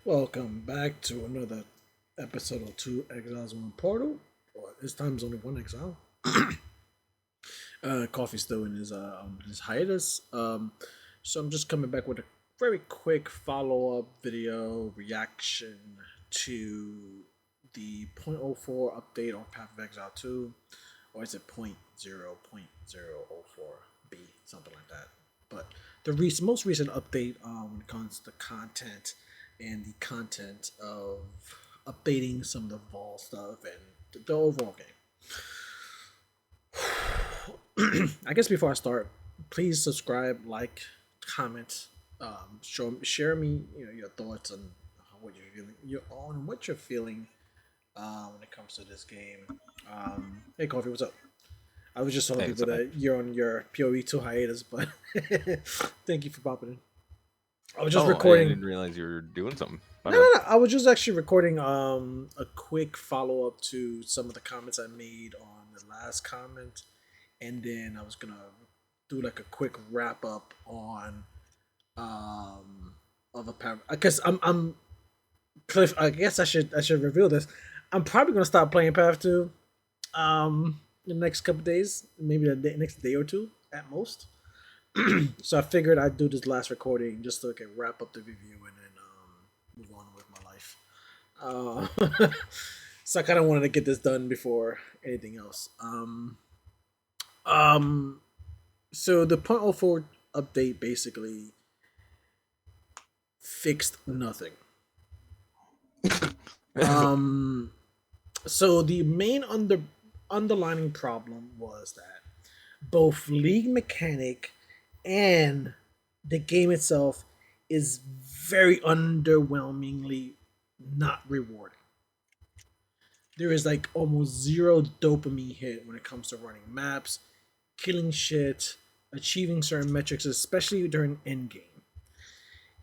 Welcome back to another episode of Two Exiles One Portal. Or this time it's only one exile. Coffee's still in his hiatus. So I'm just coming back with a very quick follow up video reaction to the point oh 0.04 update on Path of Exile 2, or is it .0.004B, something like that. But the most recent update when it comes to content and the content of updating some of the Vol stuff and the overall game. I guess before I start, please subscribe, like, comment, share me your thoughts on what you're feeling, what you're feeling when it comes to this game. Hey, Coffee, what's up? I was just telling Hey, what's people up, man? that you're on your PoE2 hiatus, but thank you for popping in. I was just Oh, I recording. didn't realize you were doing something. My No, bad. no, no. I was just actually recording a quick follow up to some of the comments I made on the last comment, and then I was gonna do like a quick wrap up on of a pair because I'm Cliff. I guess I should reveal this. I'm probably gonna stop playing Path 2 in the next couple days, maybe next day or two at most. So I figured I'd do this last recording just so I can wrap up the review and then move on with my life. So I kind of wanted to get this done before anything else. Um, so the point oh 0.04 update basically fixed nothing. Um, so the main underlining problem was that both league mechanic and the game itself is very underwhelmingly not rewarding. There is like almost zero dopamine hit when it comes to running maps, killing shit, achieving certain metrics, especially during endgame.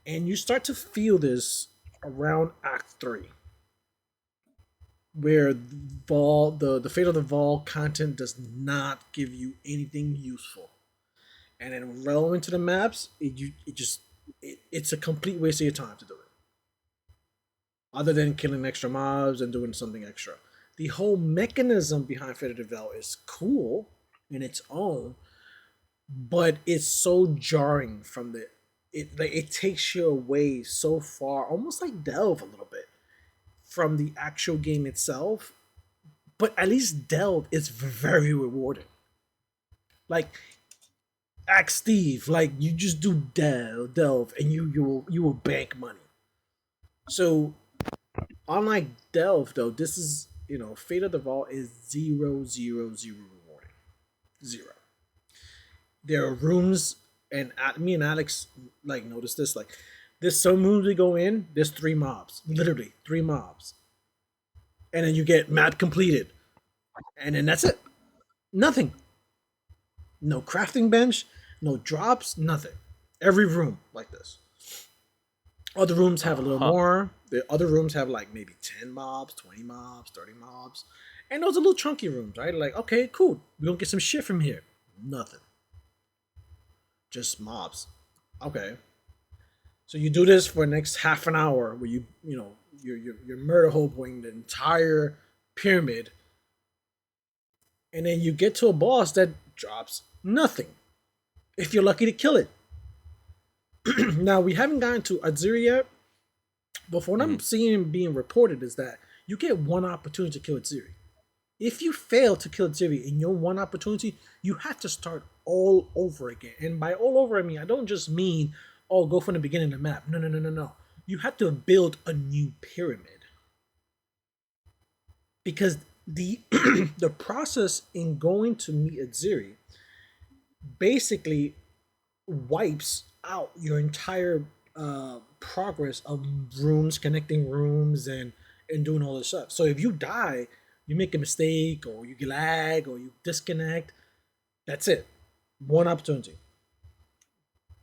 And you start to feel this around Act 3, where the Fate of the Vol content does not give you anything useful. And then relevant to the maps, it's a complete waste of your time to do it. Other than killing extra mobs and doing something extra. The whole mechanism behind Fate of the Vel is cool in its own, but it's so jarring from it takes you away so far, almost like Delve a little bit from the actual game itself. But at least Delve is very rewarding. Like Ask Steve, like you just do Delve, and you will bank money. So unlike Delve, though, this is Fate of the Vault is 0, 0, 0 rewarding, zero. There are rooms, and me and Alex like notice this. Like, there's some rooms we go in. There's three mobs, literally three mobs, and then you get map completed, and then that's it. Nothing. No crafting bench, no drops, nothing. Every room like this. Other rooms have a little Huh. more. The other rooms have like maybe 10 mobs, 20 mobs, 30 mobs. And those are little chunky rooms, right? Like, okay, cool. We're gonna get some shit from here. Nothing. Just mobs. Okay. So you do this for the next half an hour where you're murder hoboing the entire pyramid, and then you get to a boss that drops nothing. If you're lucky to kill it. Now we haven't gotten to Azuri yet, but from what I'm Mhm. seeing being reported is that you get one opportunity to kill Azuri. If you fail to kill Azuri in your one opportunity, you have to start all over again. And by all over, I mean I don't just mean go from the beginning of the map. No, no, no, no, no. You have to build a new pyramid because the the process in going to meet Azuri basically wipes out your entire progress of rooms, connecting rooms, and doing all this stuff. So if you die, you make a mistake, or you lag, or you disconnect, that's it. One opportunity.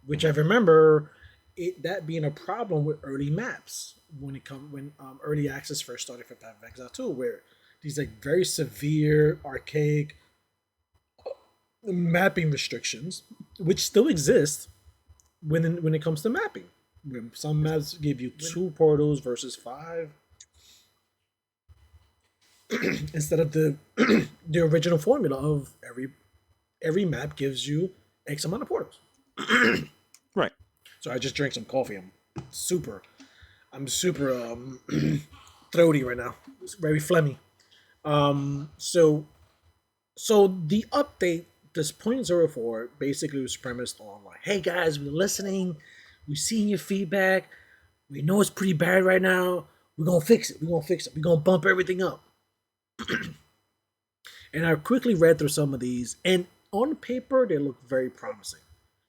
Which I Mhm. remember that being a problem with early maps when early access first started for Path of Exile 2, where these like very severe, archaic mapping restrictions, which still exist when it comes to mapping. Some maps give you 2 portals versus 5 instead of the the original formula of every map gives you X amount of portals. Right. So I just drank some coffee. I'm super throaty right now. It's very phlegmy. So the update, this 0.04 basically was premised on like, hey guys, we're listening, we're seeing your feedback, we know it's pretty bad right now, we're gonna fix it, we're gonna bump everything up. And I quickly read through some of these, and on paper they look very promising.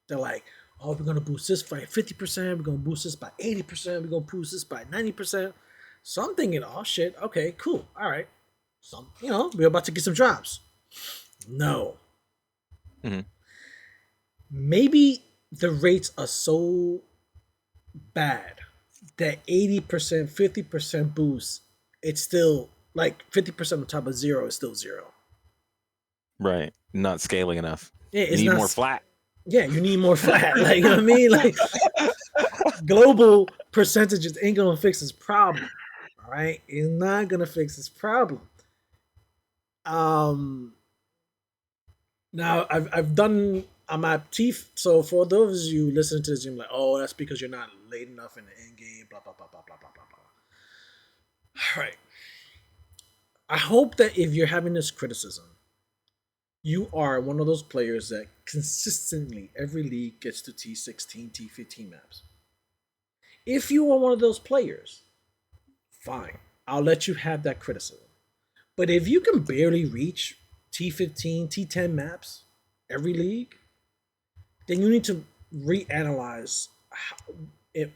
They're like, oh, we're gonna boost this by 50%, we're gonna boost this by 80%, we're gonna boost this by 90%. So I'm thinking, oh shit, okay, cool, all right. We're about to get some drops. No. Mm-hmm. Maybe the rates are so bad that 80%, 50% boost, it's still like 50% on top of 0 is still 0. Right. Not scaling enough. Yeah, You need more flat. Yeah, you need more flat. Like, you know what I mean? Like, global percentages ain't gonna fix this problem. All right, it's not gonna fix this problem. Now I've done I'm at teeth. So for those of you listening to this, you're like, oh, that's because you're not late enough in the end game. Blah blah blah blah blah blah blah blah. All right. I hope that if you're having this criticism, you are one of those players that consistently every league gets to T16, T15 maps. If you are one of those players, fine. I'll let you have that criticism. But if you can barely reach T15, T10 maps every league, then you need to reanalyze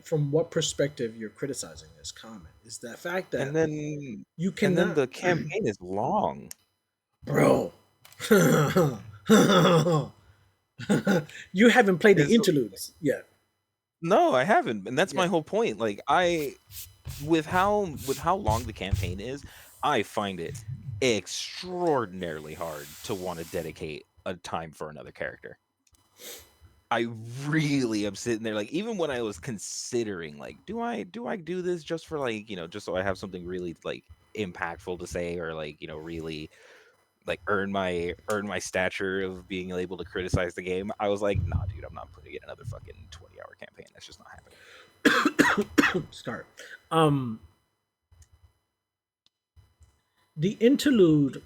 from what perspective you're criticizing this comment. Is that fact that and then you cannot, and then the campaign is long, bro. You haven't played the interludes yet. No, I haven't, and that's my whole point. Like with how long the campaign is, I find it extraordinarily hard to want to dedicate a time for another character. I really am sitting there, like, even when I was considering, like, do I do this just for, like, just so I have something really, like, impactful to say, or, like, really, like, earn my stature of being able to criticize the game. I was like, nah, dude, I'm not putting in another fucking 20-hour campaign. That's just not happening. Start. The interlude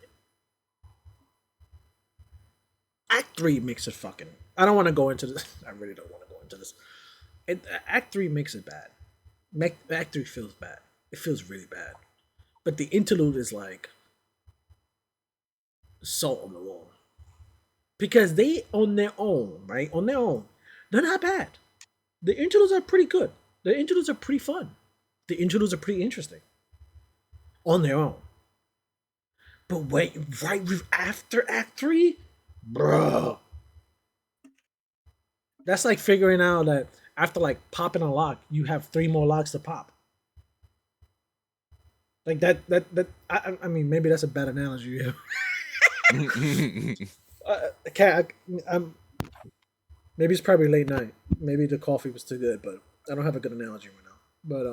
Act 3 makes it fucking. I don't want to go into this. I really don't want to go into this. Act 3 makes it bad. Act 3 feels bad. It feels really bad. But the interlude is like salt on the wound. Because they, on their own, right? On their own, they're not bad. The interludes are pretty good. The interludes are pretty fun. The interludes are pretty interesting. On their own. But wait, right after Act 3? Bro. That's like figuring out that after like popping a lock, you have 3 more locks to pop. Like that I mean, maybe that's a bad analogy. Maybe it's probably late night. Maybe the coffee was too good, but I don't have a good analogy right now. But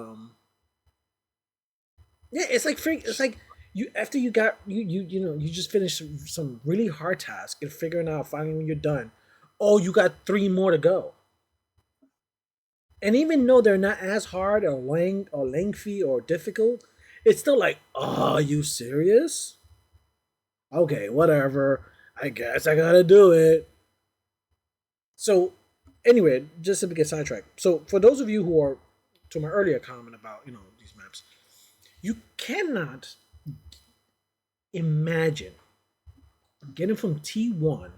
yeah, it's like you after you got you just finished some really hard task and figuring out finally when you're done, oh, you got 3 more to go. And even though they're not as hard or lengthy or difficult, it's still like, oh, are you serious? Okay, whatever. I guess I gotta do it. So, anyway, just to get sidetracked. So, for those of you who are, to my earlier comment about, these maps, you cannot imagine getting from T1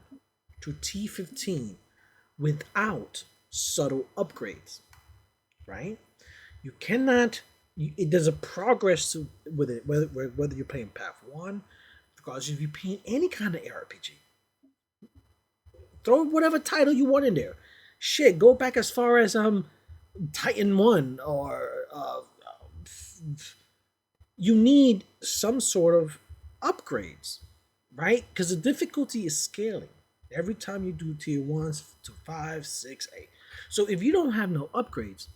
to T15 without subtle upgrades, right? You cannot. There's a progress with it, whether you're playing Path 1, because if you're playing any kind of RPG, throw whatever title you want in there. Shit, go back as far as Titan 1 or you need some sort of upgrades, right? Because the difficulty is scaling every time you do tier 1s to 5, 6, 8. So if you don't have no upgrades,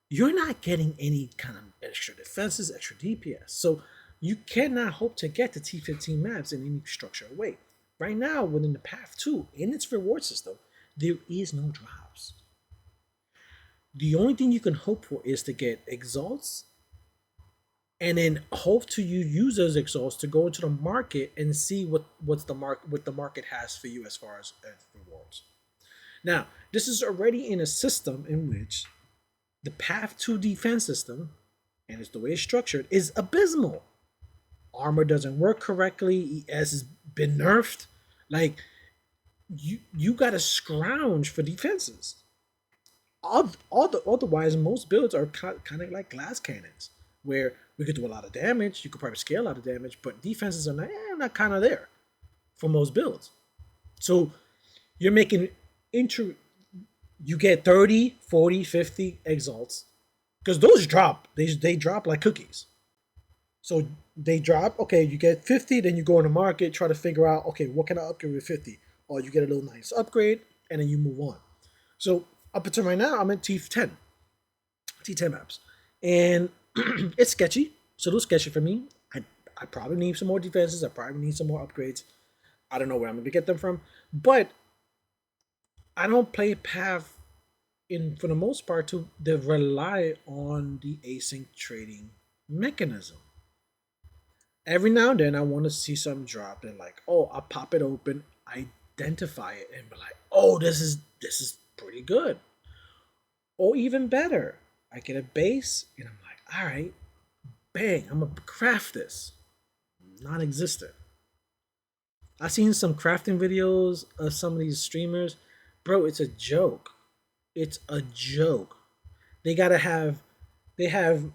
you're not getting any kind of extra defenses, extra DPS. So you cannot hope to get the T15 maps in any structured way. Right now, within the Path 2, in its reward system, there is no drops. The only thing you can hope for is to get exalts, and then hope to you use those exalts to go into the market and see what the market has for you as far as rewards. Now, this is already in a system in which the Path 2 defense system, and it's the way it's structured, is abysmal. Armor doesn't work correctly. ES has been nerfed. Like, you gotta scrounge for defenses. Otherwise, most builds are kind of like glass cannons, where we could do a lot of damage. You could probably scale a lot of damage, but defenses are not kind of there for most builds. So you're making you get 30, 40, 50 exalts, because those drop. They drop like cookies. So they drop. Okay, you get 50, then you go in the market, try to figure out, okay, what can I upgrade with 50? Or you get a little nice upgrade, and then you move on. So up until right now, I'm at T10 maps, and it's sketchy. So it was sketchy for me. I probably need some more defenses. I probably need some more upgrades. I don't know where I'm going to get them from, but I don't play Path in for the most part to rely on the async trading mechanism. Every now and then I want to see something drop and like, oh, I'll pop it open, identify it, and be like, oh, this is pretty good. Or even better, I get a base and I'm like, all right, bang, I'm gonna craft this. Non-existent. I've seen some crafting videos of some of these streamers. Bro, it's a joke. It's a joke. They gotta have they have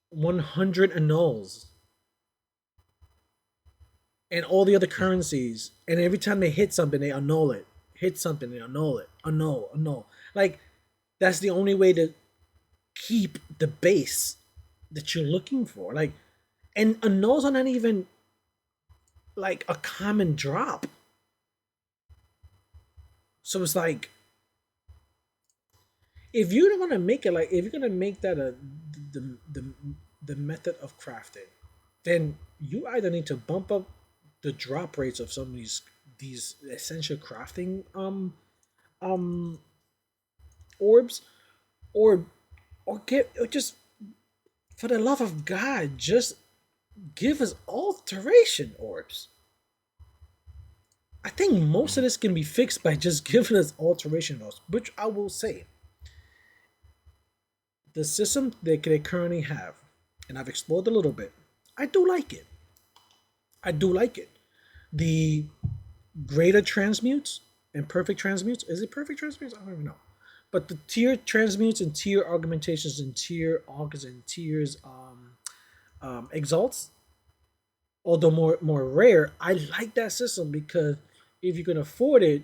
100 annuls and all the other currencies, and every time they hit something, they annul it. Hit something, they annul it. Annul. Like, that's the only way to keep the base that you're looking for. Like, and annuls are not even like a common drop. So it's like, if you're gonna make it, like, if you're gonna make that the the the method of crafting, then you either need to bump up the drop rates of some of these essential crafting um orbs, or just, for the love of God, just give us alteration orbs. I think most of this can be fixed by just giving us alteration orbs, which I will say, the system that they currently have, and I've explored a little bit, I do like it. I do like it. The greater transmutes and perfect transmutes. Is it perfect transmutes? I don't even know. But the tier transmutes and tier augmentations and tier augers and tiers exalts, although more rare, I like that system, because if you can afford it,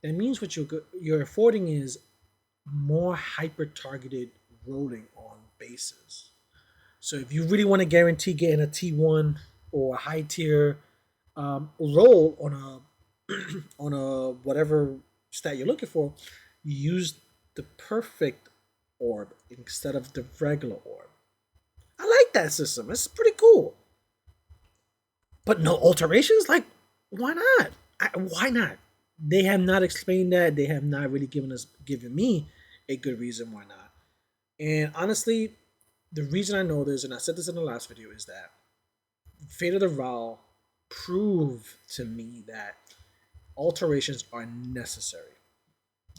that means what you're affording is more hyper targeted rolling on bases. So if you really want to guarantee getting a T1 or a high tier roll on on a whatever stat you're looking for, you use the perfect orb instead of the regular orb. I like that system. It's pretty cool. But no alterations? Like, why not? Why not? They have not explained that. They have not really given me a good reason why not. And honestly, the reason I know this, and I said this in the last video, is that Fate of the Val proved to me that alterations are necessary.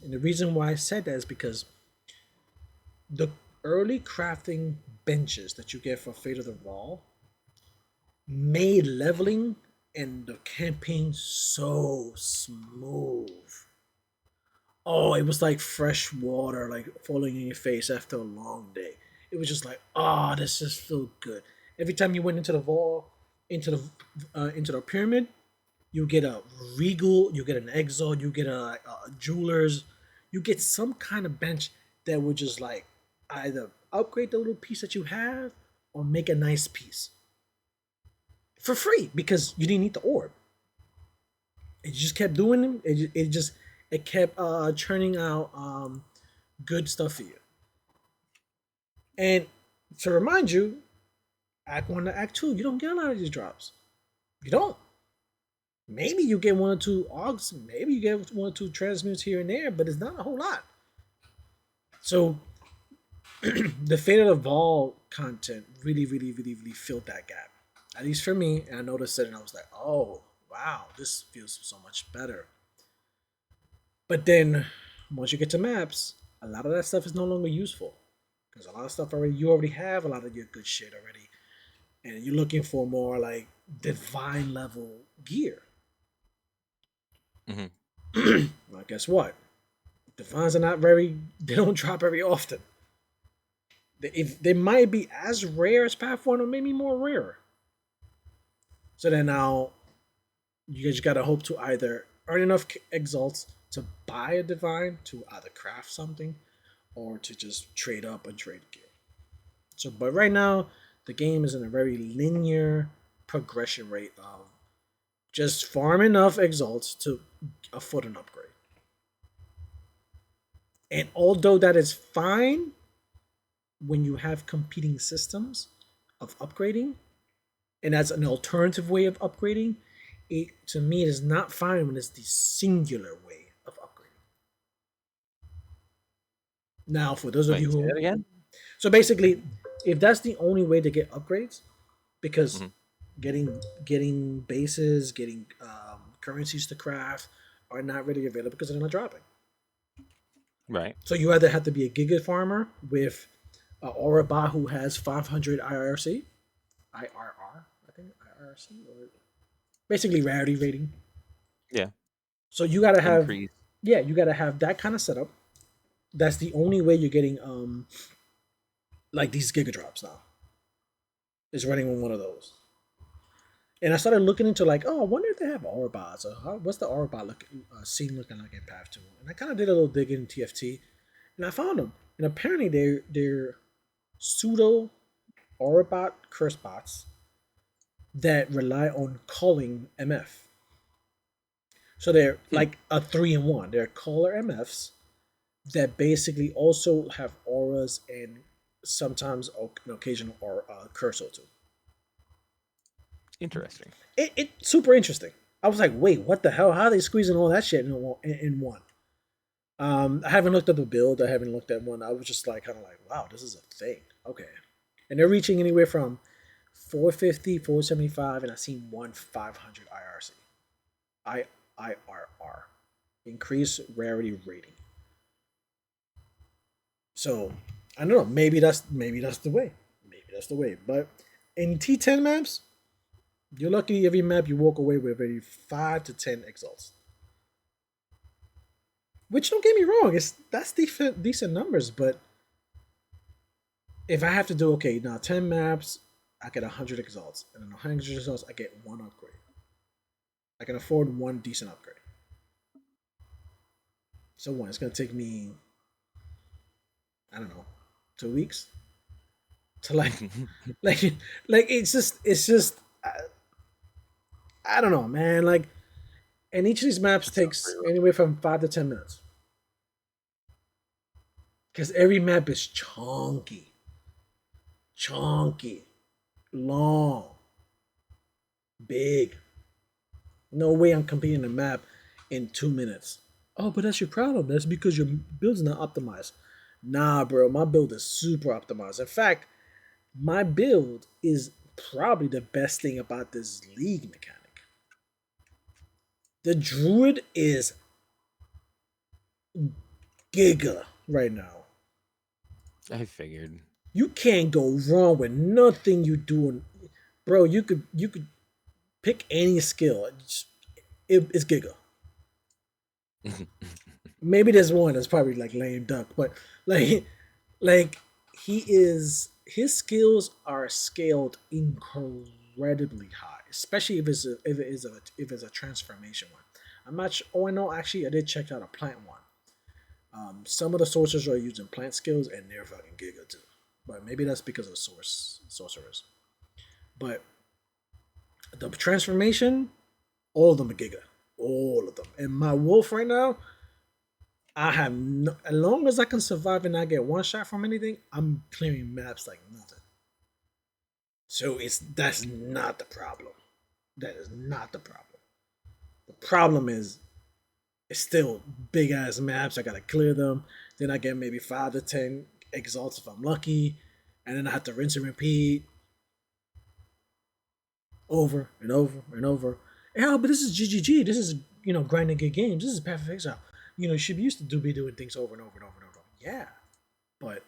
And the reason why I said that is because the early crafting benches that you get for Fate of the Val made leveling and the campaign so smooth. Oh, it was like fresh water, like falling in your face after a long day. It was just like, oh, this just feel good. Every time you went into the vault, into the pyramid, you get a regal, you get an exalt, you get a jewelers, you get some kind of bench that would just like either upgrade the little piece that you have or make a nice piece for free, because you didn't need the orb. It just kept doing them. It kept churning out good stuff for you. And to remind you, Act 1 to Act 2, you don't get a lot of these drops. You don't. Maybe you get one or two augs, maybe you get one or two transmutes here and there, but it's not a whole lot. So the Fate of the Vol content really filled that gap. At least for me, and I noticed it and I was like, oh wow, this feels so much better. But then once you get to maps, a lot of that stuff is no longer useful. Because a lot of stuff you already have a lot of your good shit already. And you're looking for more like divine level gear. Well, guess what? Divines are not very. They don't drop very often. They might be as rare as Path 1 or maybe more rare. So then now you just gotta hope to either earn enough exalts to buy a divine to either craft something or to just trade up and trade gear. So, but right now the game is in a very linear progression rate of just farm enough exalts to afford an upgrade. And although that is fine when you have competing systems of upgrading, and that's an alternative way of upgrading, it to me it is not fine when it's the singular way of upgrading. Now, for those of you who, again? so basically, if that's the only way to get upgrades, because Mm-hmm. getting bases, getting currencies to craft are not really available because they're not dropping. Right. So you either have to be a Giga farmer with Oroba who has 500 IRC, IRR, I think IRC, or basically rarity rating. Yeah. So you gotta have, Increase. yeah, you gotta have that kind of setup. That's the only way you're getting like these Giga drops now. Is running on one of those. And I started looking into like, oh, I wonder if they have Orobas. Or what's the Oroba scene looking like in Path 2? And I kind of did a little digging in TFT, and I found them. And apparently they're pseudo Orobot curse bots that rely on calling MF. So they're like a 3-in-1. They're caller MFs that basically also have auras and sometimes an occasional or curse or two. Interesting. It's super interesting. I was like, wait, what the hell? How are they squeezing all that shit in one? I haven't looked at the build. I haven't looked at one. I was just like, kind of like, wow, this is a thing. Okay. And they're reaching anywhere from 450, 475, and I've seen one 500 IRC. IRR. Increase rarity rating. So, I don't know. Maybe that's the way. Maybe that's the way. But in T10 maps, you're lucky every map you walk away with maybe 5 to 10 exalts. Which don't get me wrong, that's decent numbers, but if I have to do okay, now 10 maps, I get 100 exalts, and then 100 exalts, I get one upgrade. I can afford one decent upgrade. So one, it's gonna take me, I don't know, 2 weeks to like, like it's just, I don't know, man. Like, and each of these maps takes anywhere from 5 to 10 minutes because every map is chunky, long, big. No way I'm completing a map in 2 minutes. Oh, but that's your problem. That's because your build's not optimized. Nah, bro, my build is super optimized. In fact, my build is probably the best thing about this league mechanic. The druid is giga right now. I figured. You can't go wrong with nothing you do, bro. You could pick any skill. It's giga. Maybe there's one that's probably like lame duck, but like like his skills are scaled incredibly high, especially if it's a transformation one. I'm not sure. Oh, I know. Actually, I did check out a plant one. Some of the sorcerers are using plant skills, and they're fucking giga too. But maybe that's because of sorcerers. But the transformation, all of them are giga, all of them. And my wolf right now, I have no, as long as I can survive and not get one shot from anything, I'm clearing maps like nothing. So that's not the problem. That is not the problem. The problem is it's still big ass maps. I gotta clear them. Then I get maybe 5 to 10 exalts if I'm lucky, and then I have to rinse and repeat over and over and over. Yeah, but this is GGG. This is grinding good games. This is Path of Exile. You should be used to be doing things over and over and over and over. Yeah, but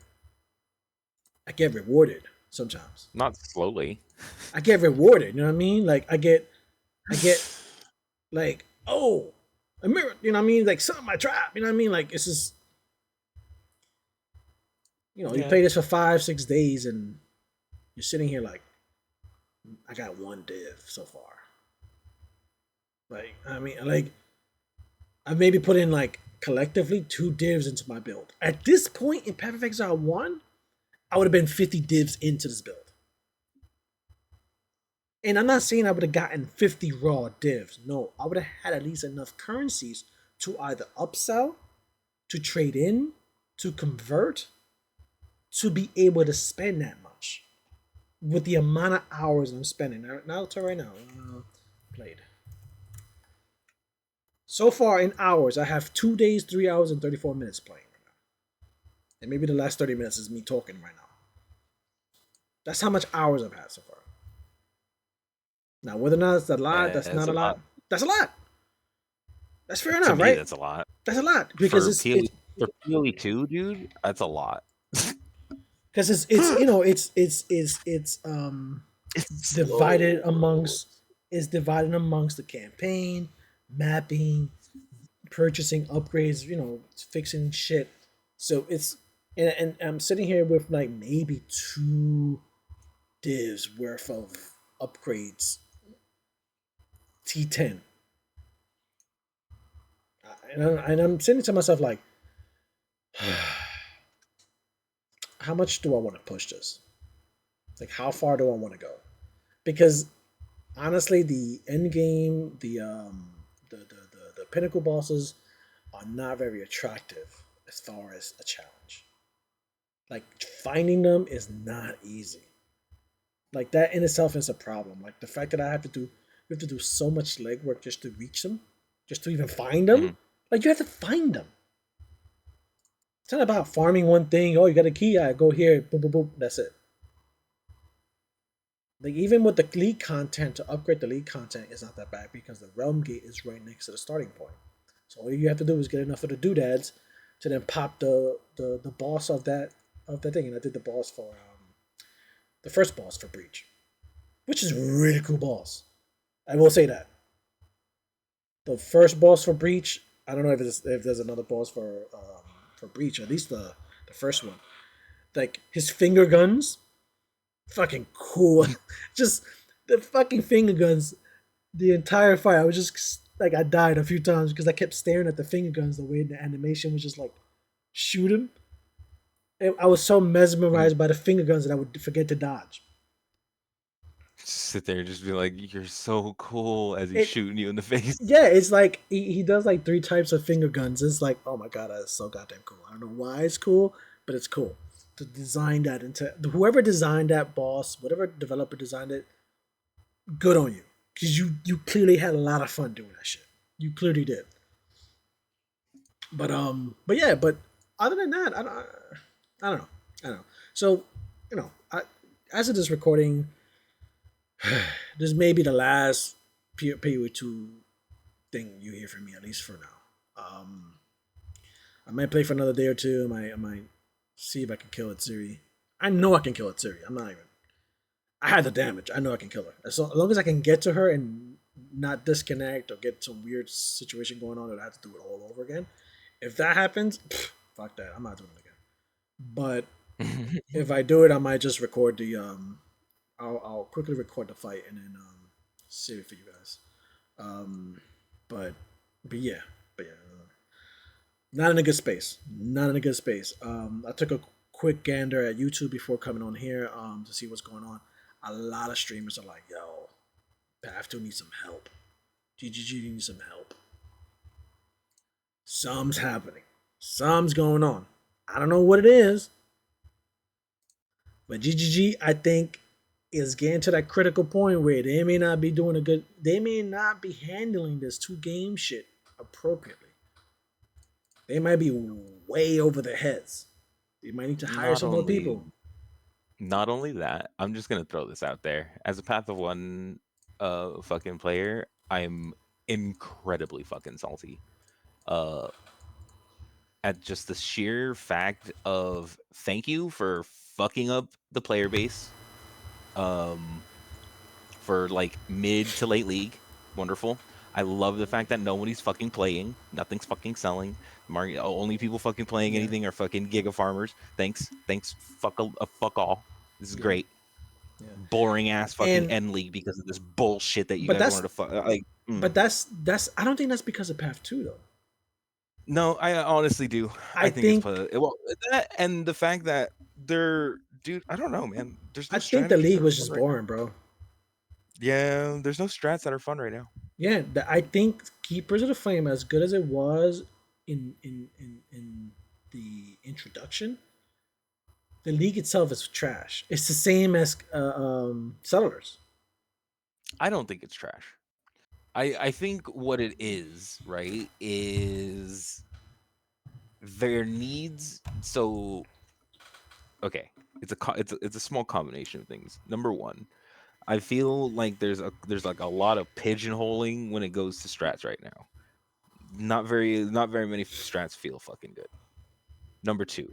I get rewarded sometimes. Not slowly. I get rewarded. You know what I mean? Like I get like, oh, a mirror. You know what I mean? Like something my trap. You know what I mean? Like it's just you Yeah. play this for 5 6 days and you're sitting here like I got one div so far. Like I mean, like I've maybe put in like collectively 2 divs into my build. At this point in Path of Exile 1, I would have been 50 divs into this build. And I'm not saying I would have gotten 50 raw divs. No, I would have had at least enough currencies to either upsell, to trade in, to convert, to be able to spend that much with the amount of hours I'm spending. Now, to right now, played. So far in hours, I have 2 days, 3 hours, and 34 minutes playing right now. And maybe the last 30 minutes is me talking right now. That's how much hours I've had so far. Now, whether or not it's a lot, that's not a lot. That's a lot. That's fair enough, To me, right? that's a lot. That's a lot because For PoE2, dude, that's a lot. Because it's divided amongst the campaign, mapping, purchasing upgrades, fixing shit. So it's and I'm sitting here with like maybe 2 divs worth of upgrades. T10. And I'm sitting to myself like, how much do I want to push this? Like, how far do I want to go? Because honestly, the end game, the pinnacle bosses are not very attractive as far as a challenge. Like finding them is not easy. Like that in itself is a problem. Like the fact that we have to do so much legwork just to reach them, just to even find them. Mhm. Like you have to find them. It's not about farming one thing. Oh, you got a key. I go here. Boom, boom, boom. That's it. Like even with the league content, to upgrade the league content is not that bad because the realm gate is right next to the starting point. So all you have to do is get enough of the doodads to then pop the boss of that thing. And I did the boss for the first boss for Breach, which is a really cool boss. I will say that the first boss for Breach. I don't know if there's another boss for Breach. At least the first one. Like his finger guns, fucking cool. Just the fucking finger guns. The entire fight, I was just like I died a few times because I kept staring at the finger guns. The way the animation was just like shoot him. And I was so mesmerized by the finger guns that I would forget to dodge. Sit there and just be like, "You're so cool," as he's It shooting you in the face. Yeah, it's like he does like 3 types of finger guns. It's like, oh my god, that's so goddamn cool. I don't know why it's cool, but it's cool to design that into whoever designed that boss, whatever developer designed it. Good on you, because you clearly had a lot of fun doing that shit. You clearly did. But yeah, but other than that, I don't know, I don't know. So as of this recording, this may be the last PoE2 thing you hear from me, at least for now. I might play for another day or two. I might see if I can kill Itsuri. I know I can kill Itsuri. I'm not even. I had the damage. I know I can kill her. As long as I can get to her and not disconnect or get some weird situation going on that I have to do it all over again. If that happens, fuck that. I'm not doing it again. But if I do it, I might just record the I'll quickly record the fight and then save it for you guys. Um, but but yeah, but yeah, not in a good space. Not in a good space. I took a quick gander at YouTube before coming on here to see what's going on. A lot of streamers are like, "Yo, Path2 needs some help. GGG needs some help. Some's happening. Something's going on. I don't know what it is, but GGG, I think, is getting to that critical point where they may not be doing a good, they may not be handling this two game shit appropriately. They might be way over their heads. They might need to hire Not some more only people. not only that, I'm just gonna throw this out there. As a Path of One fucking player, I'm incredibly fucking salty. Uh at just the sheer fact of thank you for fucking up the player base. Um for like mid to late league. Wonderful. I love the fact that nobody's fucking playing. Nothing's fucking selling. Mario, only people fucking playing Yeah, anything are fucking Giga Farmers. Thanks. Thanks. Fuck all. This is yeah, great. yeah. Boring ass fucking And end league because of this bullshit that you but guys wanted that's to fuck. Like, but that's I don't think that's because of Path Two though. no, I honestly do. I I think it's think well that and the fact that they're dude. I don't know, man. There's I no think the strategies league that are was fun just right now. boring, bro. Yeah, there's no strats that are fun right now. Yeah, I think Keepers of the Flame, as good as it was in the introduction, the league itself is trash. It's the same as Settlers. I don't think it's trash. I think what it is, right, is there needs so okay. It's a small combination of things. Number one, I feel like there's like a lot of pigeonholing when it goes to strats right now. Not very many strats feel fucking good. Number two,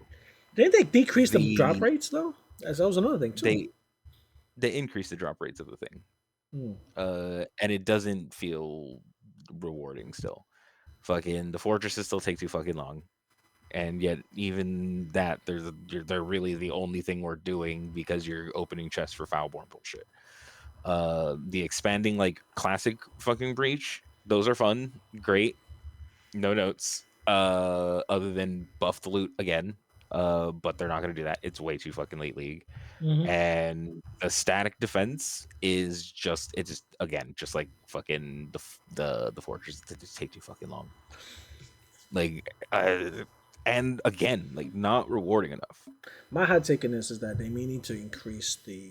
Didn't they decrease the drop the rates though? As that was another thing too. they they increase the drop rates of the thing. Hmm. And it doesn't feel rewarding still. Fucking the fortresses still take too fucking long. And yet even that they're really the only thing we're doing because you're opening chests for Foulborn bullshit. The expanding like classic fucking breach, those are fun, great, no notes. Other than buff the loot again. But they're not gonna do that. It's way too fucking late league. Mm-hmm. And the static defense is just again just like fucking the fortress that just take too fucking long. Like and again, like not rewarding enough. My hot take in this is that they may need to increase the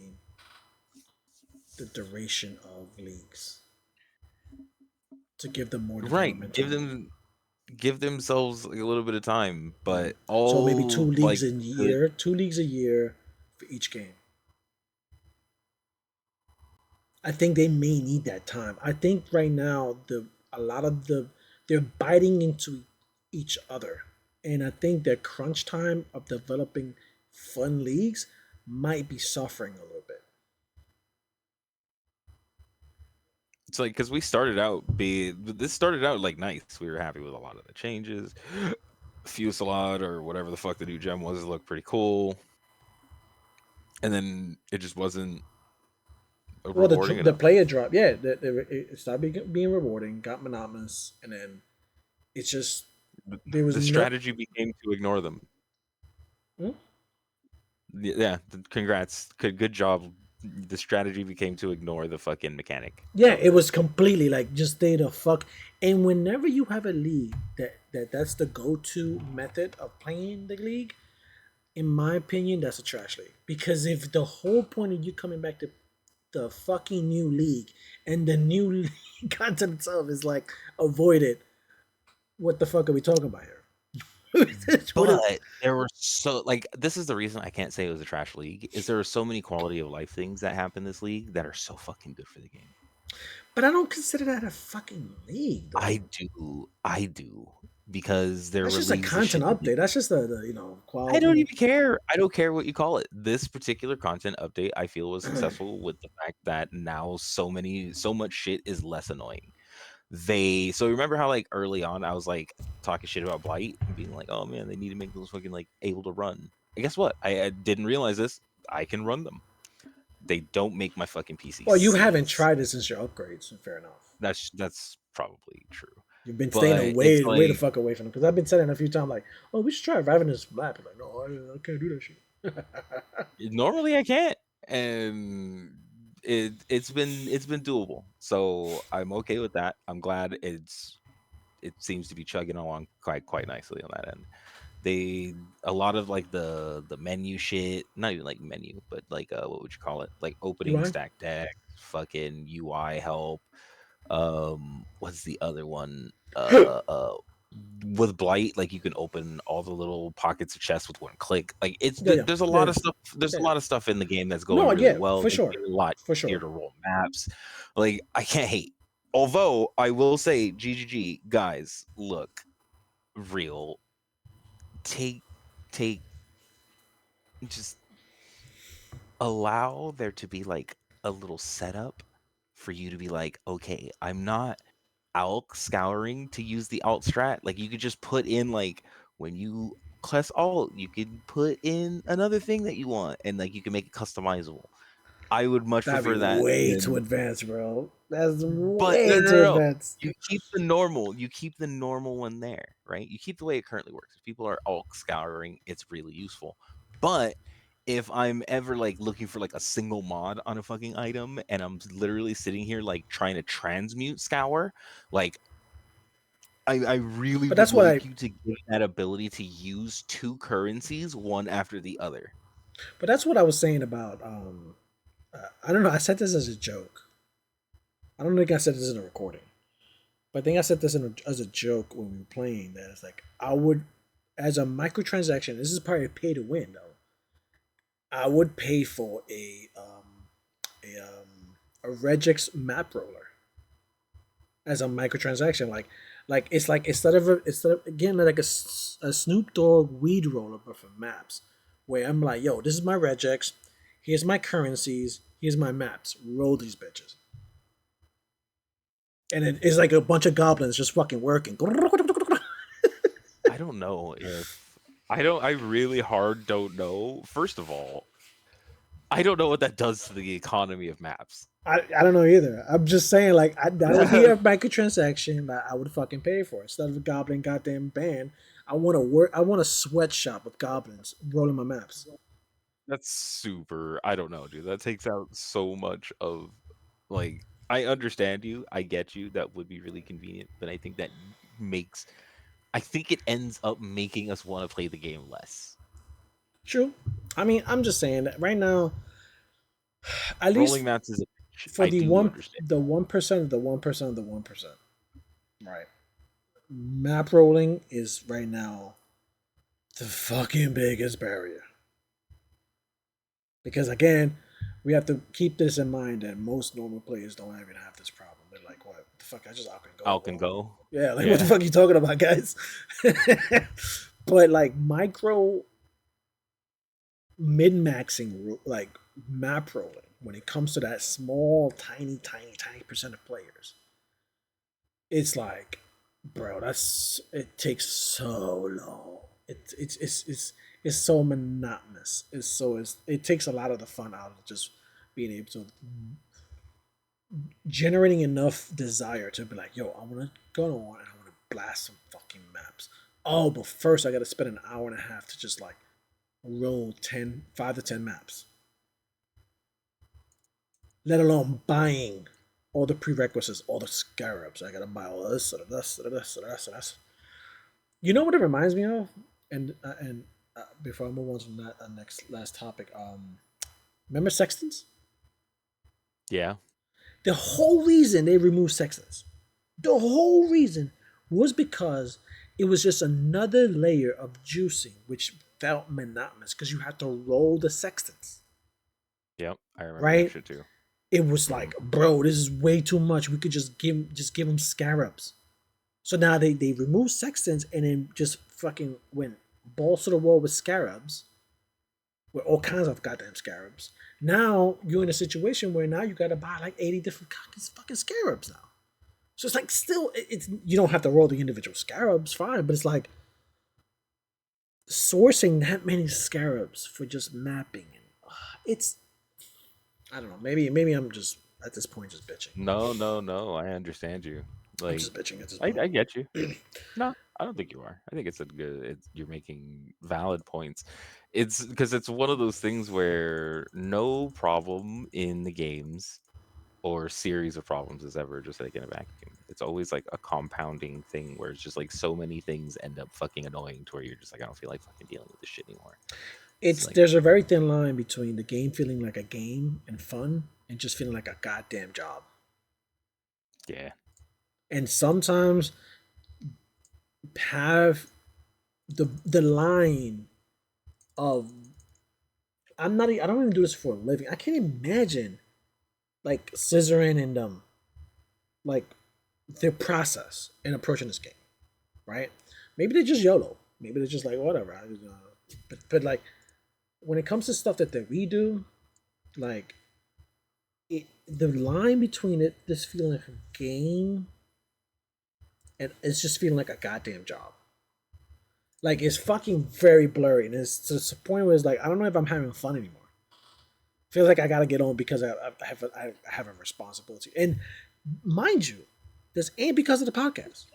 duration of leagues to give them more Right. development time. Give themselves like a little bit of time, Yeah. but So maybe all like the 2 leagues a year for each game. I think they may need that time. I think right now a lot of they're biting into each other, and I think their crunch time of developing fun leagues might be suffering a little bit. it's like because we started out this started out like nice. We were happy with a lot of the changes. Fusillade or whatever the fuck the new gem was looked pretty cool. And then it just wasn't Well, rewarding the enough. player drop, yeah, it stopped being rewarding, got monotonous, and then it's just there was The no. strategy became to ignore them. Hmm? Yeah, congrats. Good job. The strategy became to ignore the fucking mechanic Yeah, of it it. was completely like just stay the fuck. And whenever you have a league that's the go to method of playing the league, in my opinion, that's a trash league. Because if the whole point of you coming back to the fucking new league and the new league content itself is like avoided, what the fuck are we talking about here? What is- But there were so like this is the reason I can't say it was a trash league is there are so many quality of life things that happen in this league that are so fucking good for the game. but I don't consider that a fucking league though. I do because there That's were just a leagues that content shit that update. That's just the I quality. don't even care. I don't care what you call it. This particular content update I feel was successful with the fact that now so much shit is less annoying. So remember how like early on I was like talking shit about Blight and being like, oh man, they need to make those fucking like able to run. And guess what? I didn't realize this. I can run them. They don't make my fucking PC Well, you haven't seize. tried it since your upgrades. Fair enough. That's probably true. You've been staying But it's way the like fuck away from them because I've been saying it a few times. Like, oh, we should try Ravenous Map. Like, no, I can't do that shit. normally I can't, and it's been doable. So I'm okay with that. I'm glad it seems to be chugging along quite nicely on that end. They a lot of like the menu shit, not even like menu, but like what would you call it? Like opening UI. stack deck, fucking UI help. What's the other one? With Blight, like you can open all the little pockets of chests with one click. Like Yeah, yeah, there's a yeah, lot of stuff. There's a yeah. lot of stuff in the game that's going No, really yeah, well. for They sure, made it a lot for easier sure. to roll maps. Like I can't hate. Although I will say, GGG guys, look, real. Take just allow there to be like a little setup for you to be like, okay, I'm not ALK scouring to use the alt strat. Like you could just put in like when you class alt, you can put in another thing that you want and like you can make it customizable. I would much That'd be prefer that way too than advanced, bro. That's but no way no too no. advanced. You keep the normal. You keep the normal one there, right? You keep the way it currently works. If people are ALK scouring, it's really useful. But if I'm ever like looking for like a single mod on a fucking item and I'm literally sitting here like trying to transmute scour, like I really But would that's what I. like you to give that ability to use two currencies one after the other. But that's what I was saying about. I don't know. I said this as a joke. I don't think I said this in a recording. But I think I said this as a joke when we were playing. That it's like I would, as a microtransaction. This is probably a pay to win though. I would pay for a regex map roller as a microtransaction. Like it's like instead of again like a Snoop Dogg weed roller, but for maps, where I'm like, yo, this is my regex. Here's my currencies. Here's my maps. Roll these bitches. And it's like a bunch of goblins just fucking working. I don't know if I really hard don't know. First of all, I don't know what that does to the economy of maps. I don't know either. I'm just saying, like, that would be a microtransaction that I would fucking pay for. Instead of a goblin goddamn band, I want to work. I want a sweatshop with goblins rolling my maps. That's super. I don't know, dude. That takes out so much of like I understand you. I get you. That would be really convenient, but I think that makes I think it ends up making us want to play the game less. True. I mean, I'm just saying that right now, at Rolling least maps is a bitch. for I do understand. the 1% of the 1% of the 1%. Right. Map rolling is right now the fucking biggest barrier. Because again, we have to keep this in mind that most normal players don't even have this problem. They're like, what the fuck? I just out can go, Alk and bro. go. Yeah, like what the Yeah. fuck are you talking about, guys? But like micro min maxing, like map rolling, when it comes to that small, tiny percent of players, it's like, bro, that's it takes so long. It's so monotonous. It takes a lot of the fun out of just being able to generating enough desire to be like, yo, I want to go on and I want to blast some fucking maps. Oh, but first I got to spend an hour and a half to just like roll 5 to 10 maps. Let alone buying all the prerequisites, all the scarabs. I got to buy all this, or this, or this, or this, or this. You know what it reminds me of? And before I move on to that next last topic, remember sextants? Yeah. The whole reason they removed sextants, the whole reason was because it was just another layer of juicing, which felt monotonous because you had to roll the sextants, Yep. I remember that right? shit too. It was like, bro, this is way too much. We could just give them scarabs. So now they removed sextants and then just fucking went balls to the wall with scarabs, with all kinds of goddamn scarabs. Now you're in a situation where now you got to buy like 80 different fucking scarabs now. So it's like still, it's you don't have to roll the individual scarabs, fine, but it's like sourcing that many scarabs for just mapping and it's I don't know. Maybe I'm just at this point just bitching. No. I understand you. I'm Like just bitching at this I point. get you. No, I don't think you are. I think it's a good. You're making valid points. It's because it's one of those things where no problem in the games or series of problems is ever just like in a vacuum. It's always like a compounding thing where it's just like so many things end up fucking annoying to where you're just like, I don't feel like fucking dealing with this shit anymore. It's like, There's a very thin line between the game feeling like a game and fun and just feeling like a goddamn job. yeah. And sometimes have the line of I don't even do this for a living. I can't imagine like scissoring and like their process in approaching this game, right? Maybe they're just YOLO. Maybe they're just like whatever. But like when it comes to stuff that we do, like the line between it, this feeling like a game, and it's just feeling like a goddamn job. Like it's fucking very blurry, and it's to the point where it's like I don't know if I'm having fun anymore. Feels like I gotta get on because I have a responsibility, and mind you, this ain't because of the podcast.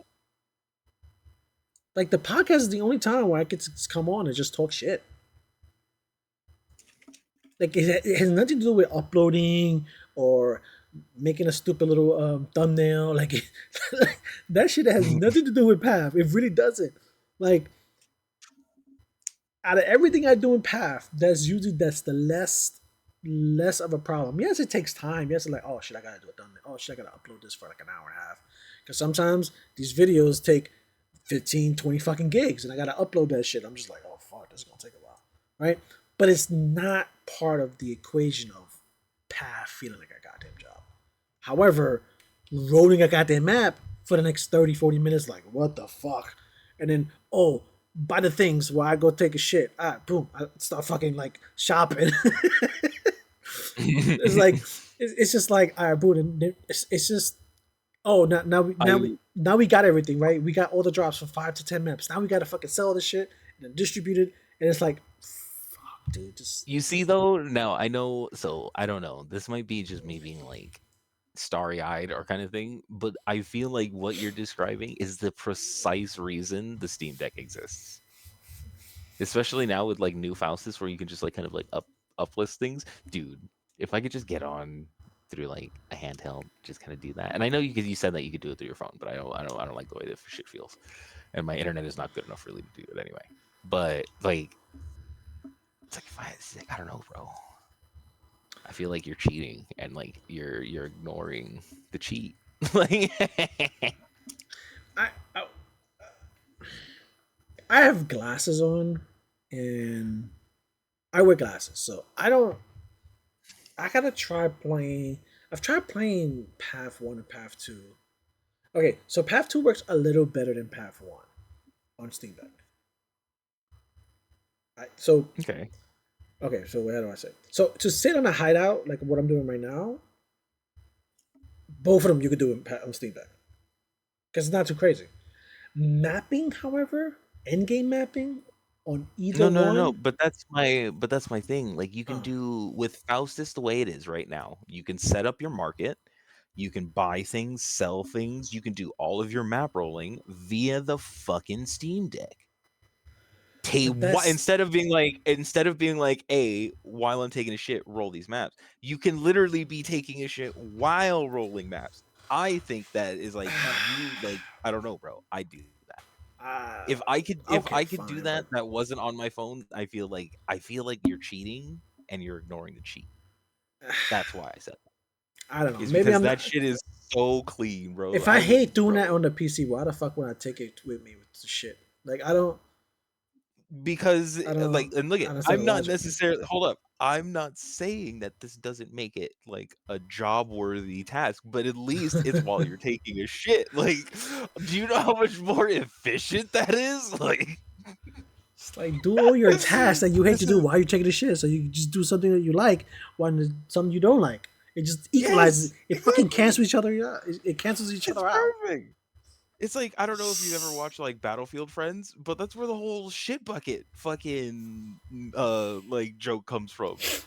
Like the podcast is the only time where I get to come on and just talk shit. Like it has nothing to do with uploading or making a stupid little thumbnail. Like that shit has nothing to do with Path. It really doesn't. Like out of everything I do in Path, that's the less of a problem. Yes, it takes time. Yes, it's like, oh shit, I gotta do a thumbnail. Oh shit, I gotta upload this for like an hour and a half. Because sometimes these videos take 15, 20 fucking gigs, and I gotta upload that shit. I'm just like, oh fuck, this is gonna take a while, right? But it's not part of the equation of Path feeling like a goddamn job. However, rolling a goddamn map for the next 30, 40 minutes, like, what the fuck? And then, oh, buy the things while I go take a shit. Boom, I start fucking like shopping. It's like, it's just like, all right, boom. It's just, oh, now we got everything, right? We got all the drops for 5 to 10 maps. Now we got to fucking sell this shit and then distribute it. And it's like, fuck, dude. Just you see though, now I know, so I don't know. This might be just me being like starry-eyed or kind of thing, but I feel like what you're describing is the precise reason the Steam Deck exists. Especially now with like new Faustus where you can just like kind of like uplist things. Dude, if I could just get on through like a handheld, just kind of do that. And I know you said that you could do it through your phone, but I don't like the way that shit feels. And my internet is not good enough really to do it anyway. But like it's like it's like, I don't know, bro. I feel like you're cheating and like you're ignoring the cheat. Like I, I I have glasses on, and I wear glasses, so I don't. I gotta try playing. I've tried playing Path One and Path Two. Okay, so Path Two works a little better than Path One on Steam Deck. So okay. okay, so how do I say? So to sit on a hideout like what I'm doing right now, both of them you could do on Steam Deck because it's not too crazy. Mapping, however, end game mapping on either No. one. But that's my thing. Like you can Uh, do with Faustus the way it is right now. You can set up your market. You can buy things, sell things. You can do all of your map rolling via the fucking Steam Deck. but that's Instead of being like, hey, while I'm taking a shit, roll these maps. You can literally be taking a shit while rolling maps. I think that is like you like I don't know, bro. I do that. uh, If I could do fine, that but that wasn't on my phone, I feel like you're cheating and you're ignoring the cheat. That's why I said I don't know. that. Is Maybe because I'm that not. shit is so clean, bro. If I hate doing that on the PC, why the fuck would I take it with me with the shit? Like Because like and look I at don't see the I'm not logic. necessarily hold up. I'm not saying that this doesn't make it like a job worthy task, but at least it's while you're taking a shit. Like, do you know how much more efficient that is? Like It's like do all your this tasks that you hate this to do is while you're taking the shit, so you just do something that you like while something you don't like. It just equalizes. yes, It fucking exactly. cancels each other out. It cancels each It's other out. perfect. It's like I don't know if you've ever watched like Battlefield Friends, but that's where the whole shit bucket fucking like joke comes from. It's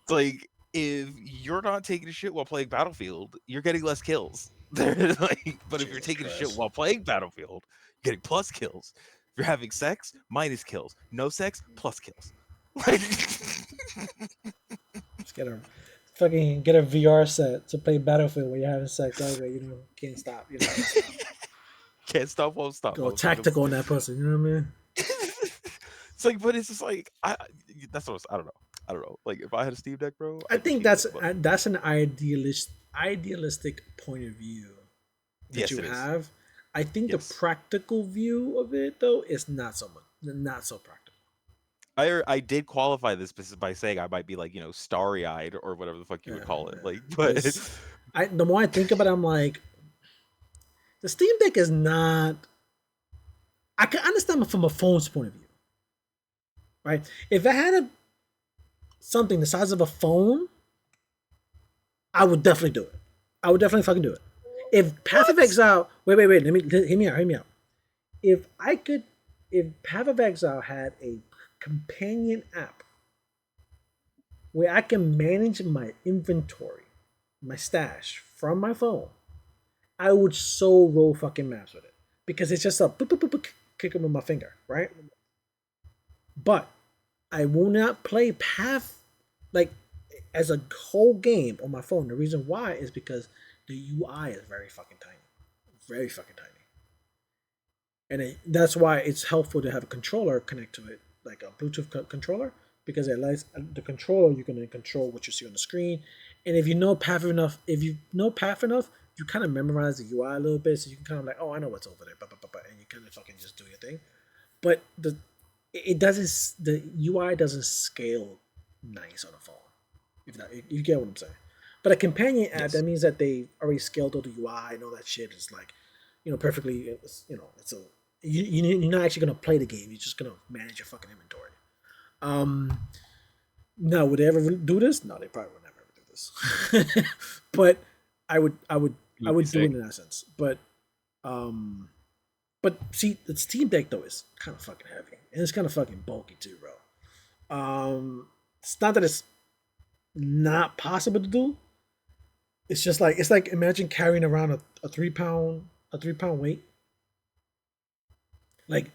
like if you're not taking a shit while playing Battlefield, you're getting less kills. Like, but if you're Jesus taking a shit Christ. while playing Battlefield, you're getting plus kills. If you're having sex, minus kills. No sex, plus kills. Like, Let's get her. fucking get a VR set to play Battlefield when you're having sex. That way, can't stop. You know, can't stop. Can't stop, won't stop, Go motherfuckers. tactical on that pussy. You know what I mean? It's like, but it's just like that's what I don't know. I don't know. Like if I had a Steam Deck, bro, I I'd be think keeping it. But that's an idealistic point of view that yes, you it is. have. I think the Yes. practical view of it though is not so much, not so practical. I did qualify this by saying I might be like starry eyed or whatever the fuck you Yeah, would call it. yeah. Like, But but the more I think about it, I'm like, the Steam Deck is not. I can understand it from a phone's point of view, right? If I had something the size of a phone, I would definitely do it. I would definitely fucking do it. If Path of Exile, wait, let me hear me out. If I could, if Path of Exile had a companion app where I can manage my inventory, my stash from my phone, I would so roll fucking maps with it because it's just a boop, boop, boop, boop, kick them with my finger, right? But I will not play Path like as a whole game on my phone. The reason why is because the UI is very fucking tiny, very fucking tiny, and that's why it's helpful to have a controller connect to it, like a Bluetooth controller, because it allows the controller you can control what you see on the screen, and if you know Path enough, you kind of memorize the UI a little bit, so you can kind of like, oh, I know what's over there, and you kind of fucking just do your thing. But it doesn't the UI doesn't scale nice on a phone. If that you get what I'm saying. But a companion app, yes, that means that they already scaled all the UI and all that shit is like, perfectly. It's a you're not actually gonna play the game. You're just gonna manage your fucking inventory. Um, now would they ever do this? No, they probably would never ever do this. But I it would be would do it sick. in that sense. Um, but see, the Steam Deck though is kind of fucking heavy and it's kind of fucking bulky too, bro. It's not that it's not possible to do. It's like imagine carrying around a 3 pound weight. Like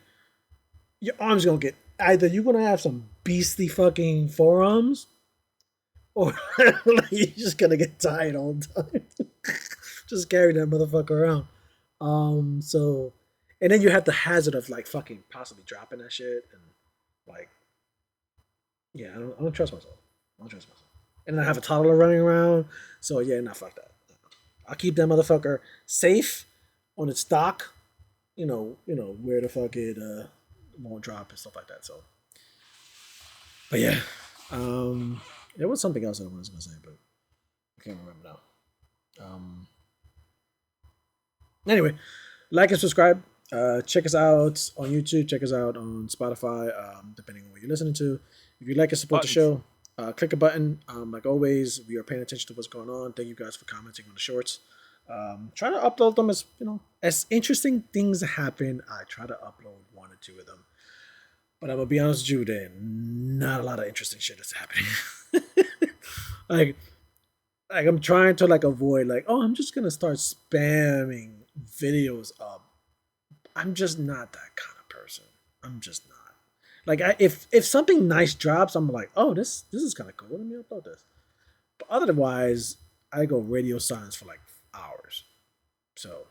your arms gonna get either you're gonna have some beastly fucking forearms, or like, you're just gonna get tired all the time. Just carry that motherfucker around. So and then you have the hazard of like fucking possibly dropping that shit and like yeah, I don't trust myself. I don't trust myself. And then I have a toddler running around. So yeah, nah, fuck that. I'll keep that motherfucker safe on its dock. Where the fuck it won't drop and stuff like that. So, but yeah, there was something else I was gonna say, but I can't remember now. Anyway, like and subscribe. Check us out on YouTube. Check us out on Spotify, depending on what you're listening to. If you'd like to support the Buttons. show, click a button. Like always, we are paying attention to what's going on. Thank you guys for commenting on the shorts. Try to upload them as interesting things happen. I try to upload one or two of them, but I'm gonna be honest with you, there not a lot of interesting shit that's happening. like I'm trying to like avoid like, oh, I'm just gonna start spamming videos up. I'm just not that kind of person. I'm just not. Like if something nice drops, I'm like, oh, this is kind of cool. Let me upload this. But otherwise, I go radio silence for like hours. So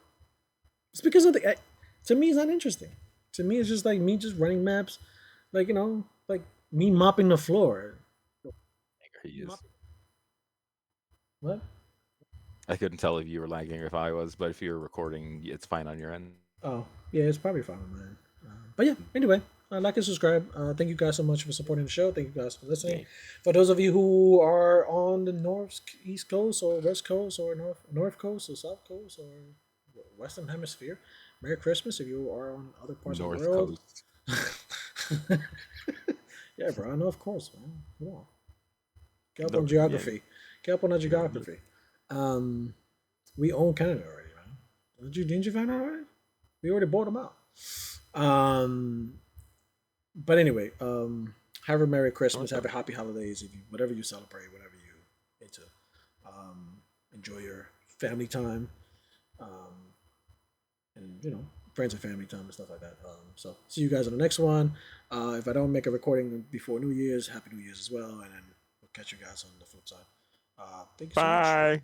it's because of to me, it's not interesting. To me, it's just like me just running maps, like like me mopping the floor. He is. Mop, what? I couldn't tell if you were lagging or if I was, but if you're recording, it's fine on your end. Oh, yeah, it's probably fine, man. But yeah, anyway, like and subscribe. Thank you guys so much for supporting the show. Thank you guys for listening. Yeah. For those of you who are on the east coast or west coast or north coast or south coast or western hemisphere, Merry Christmas. If you are on other parts of the North world, Coast. yeah, bro, I know, of course, man. Come on, get up on Yeah. geography. Get up on that geography. We own Canada already, man. Didn't you find out already? We already bought them out. But anyway, have a Merry Christmas, have a Happy Holidays, if you whatever you celebrate, whatever you into. Enjoy your family time, um, and friends and family time and stuff like that. So see you guys on the next one. If I don't make a recording before New Year's, Happy New Year's as well, and then we'll catch you guys on the flip side. Thank you so much. Bye.